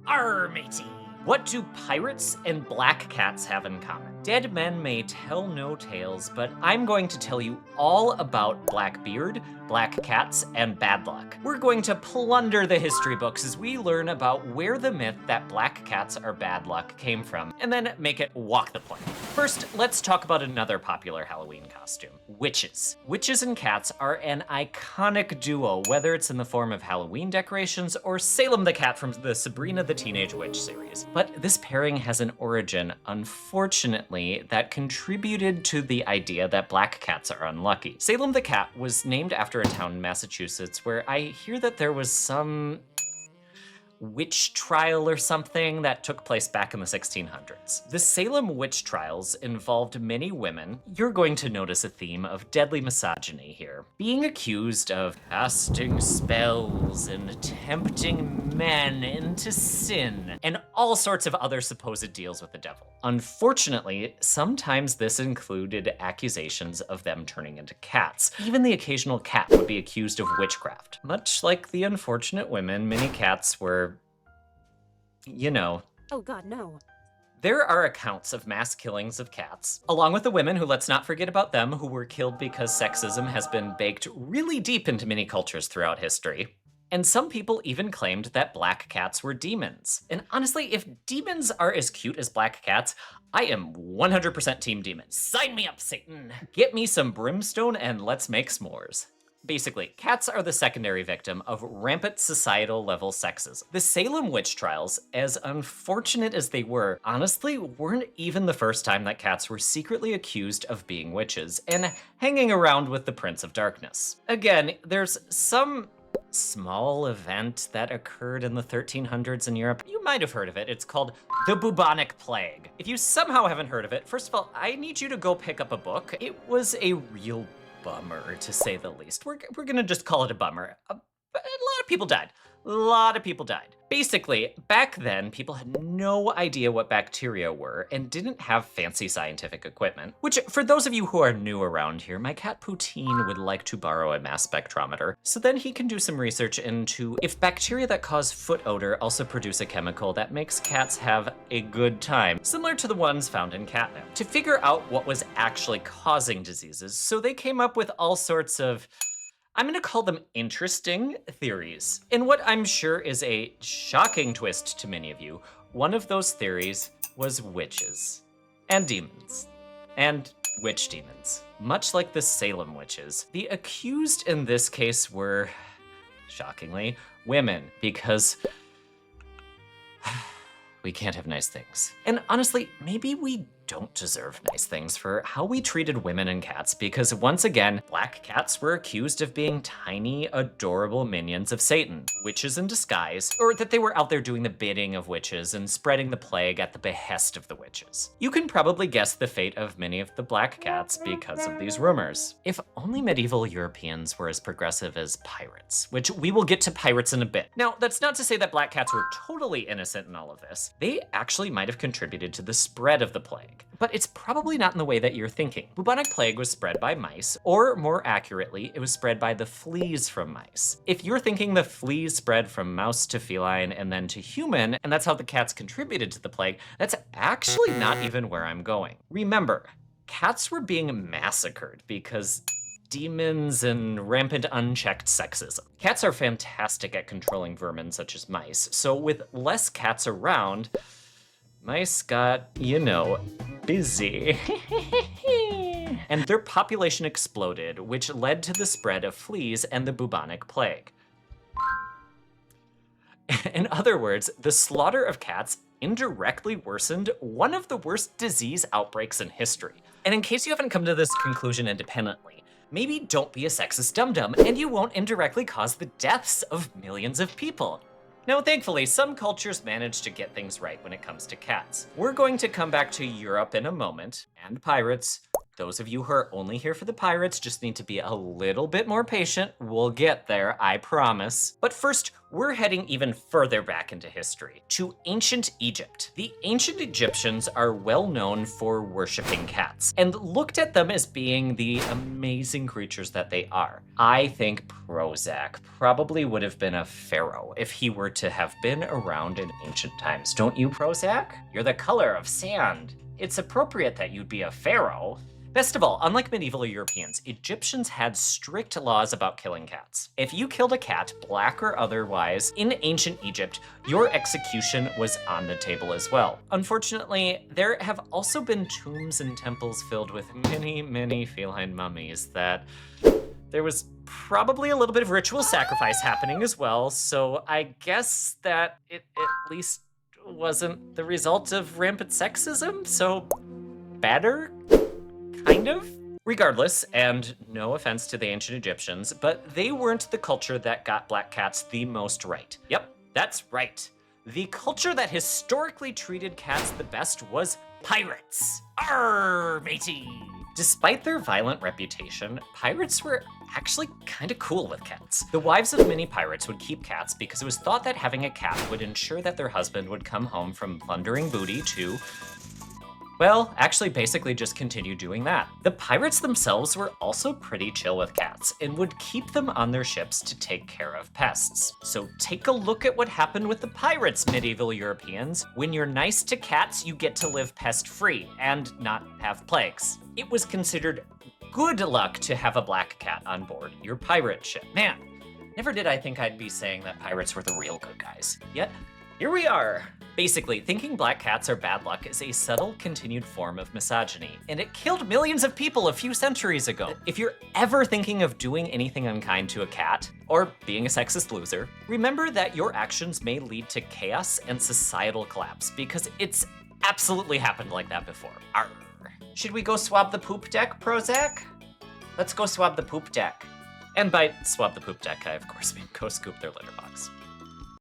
Arr, matey! What do pirates and black cats have in common? Dead men may tell no tales, but I'm going to tell you all about Blackbeard, black cats, and bad luck. We're going to plunder the history books as we learn about where the myth that black cats are bad luck came from, and then make it walk the plank. First, let's talk about another popular Halloween costume, witches. Witches and cats are an iconic duo, whether it's in the form of Halloween decorations or Salem the Cat from the Sabrina the Teenage Witch series. But this pairing has an origin, unfortunately, that contributed to the idea that black cats are unlucky. Salem the Cat was named after a town in Massachusetts where I hear that there was some witch trial or something that took place back in the 1600s. The Salem witch trials involved many women. You're going to notice a theme of deadly misogyny here. Being accused of casting spells and tempting men into sin, and all sorts of other supposed deals with the devil. Unfortunately, sometimes this included accusations of them turning into cats. Even the occasional cat would be accused of witchcraft. Much like the unfortunate women, many cats were, you know. Oh God, no. There are accounts of mass killings of cats, along with the women who, let's not forget about them, who were killed because sexism has been baked really deep into many cultures throughout history. And some people even claimed that black cats were demons. And honestly, if demons are as cute as black cats, I am 100% team demon. Sign me up, Satan. Get me some brimstone and let's make s'mores. Basically, cats are the secondary victim of rampant societal level sexism. The Salem witch trials, as unfortunate as they were, honestly weren't even the first time that cats were secretly accused of being witches and hanging around with the Prince of Darkness. Again, there's some small event that occurred in the 1300s in Europe. You might have heard of it. It's called the bubonic plague. If you somehow haven't heard of it, first of all, I need you to go pick up a book. It was a real bummer, to say the least. We're gonna just call it a bummer. A lot of people died. A lot of people died. Basically, back then, people had no idea what bacteria were and didn't have fancy scientific equipment, which for those of you who are new around here, my cat Poutine would like to borrow a mass spectrometer. So then he can do some research into if bacteria that cause foot odor also produce a chemical that makes cats have a good time, similar to the ones found in catnip, to figure out what was actually causing diseases. So they came up with all sorts of, I'm gonna call them interesting theories. In what I'm sure is a shocking twist to many of you, one of those theories was witches and demons and witch demons. Much like the Salem witches, the accused in this case were, shockingly, women, because we can't have nice things. And honestly, maybe we don't deserve nice things for how we treated women and cats, because once again, black cats were accused of being tiny, adorable minions of Satan, witches in disguise, or that they were out there doing the bidding of witches and spreading the plague at the behest of the witches. You can probably guess the fate of many of the black cats because of these rumors. If only medieval Europeans were as progressive as pirates, which we will get to pirates in a bit. Now, that's not to say that black cats were totally innocent in all of this. They actually might have contributed to the spread of the plague. But it's probably not in the way that you're thinking. Bubonic plague was spread by mice, or more accurately, it was spread by the fleas from mice. If you're thinking the fleas spread from mouse to feline and then to human, and that's how the cats contributed to the plague, that's actually not even where I'm going. Remember, cats were being massacred because demons and rampant unchecked sexism. Cats are fantastic at controlling vermin such as mice, so with less cats around, mice got, you know, busy. And their population exploded, which led to the spread of fleas and the bubonic plague. In other words, the slaughter of cats indirectly worsened one of the worst disease outbreaks in history. And in case you haven't come to this conclusion independently, maybe don't be a sexist dum-dum and you won't indirectly cause the deaths of millions of people. Now, thankfully, some cultures manage to get things right when it comes to cats. We're going to come back to Europe in a moment, and pirates. Those of you who are only here for the pirates just need to be a little bit more patient. We'll get there, I promise. But first, we're heading even further back into history, to ancient Egypt. The ancient Egyptians are well known for worshiping cats, and looked at them as being the amazing creatures that they are. I think Prozac probably would have been a pharaoh if he were to have been around in ancient times. Don't you, Prozac? You're the color of sand. It's appropriate that you'd be a pharaoh. Best of all, unlike medieval Europeans, Egyptians had strict laws about killing cats. If you killed a cat, black or otherwise, in ancient Egypt, your execution was on the table as well. Unfortunately, there have also been tombs and temples filled with many, many feline mummies that there was probably a little bit of ritual sacrifice happening as well, so I guess that it at least wasn't the result of rampant sexism, so better? Kind of? Regardless, and no offense to the ancient Egyptians, but they weren't the culture that got black cats the most right. Yep, that's right. The culture that historically treated cats the best was pirates. Arr, matey! Despite their violent reputation, pirates were actually kinda cool with cats. The wives of many pirates would keep cats because it was thought that having a cat would ensure that their husband would come home from plundering booty to, well, actually basically just continue doing that. The pirates themselves were also pretty chill with cats and would keep them on their ships to take care of pests. So take a look at what happened with the pirates, medieval Europeans. When you're nice to cats, you get to live pest-free and not have plagues. It was considered good luck to have a black cat on board your pirate ship. Man, never did I think I'd be saying that pirates were the real good guys. Yet, here we are. Basically, thinking black cats are bad luck is a subtle, continued form of misogyny, and it killed millions of people a few centuries ago. If you're ever thinking of doing anything unkind to a cat, or being a sexist loser, remember that your actions may lead to chaos and societal collapse, because it's absolutely happened like that before. Arr. Should we go swab the poop deck, Prozac? Let's go swab the poop deck. And by swab the poop deck, I of course mean go scoop their litter box.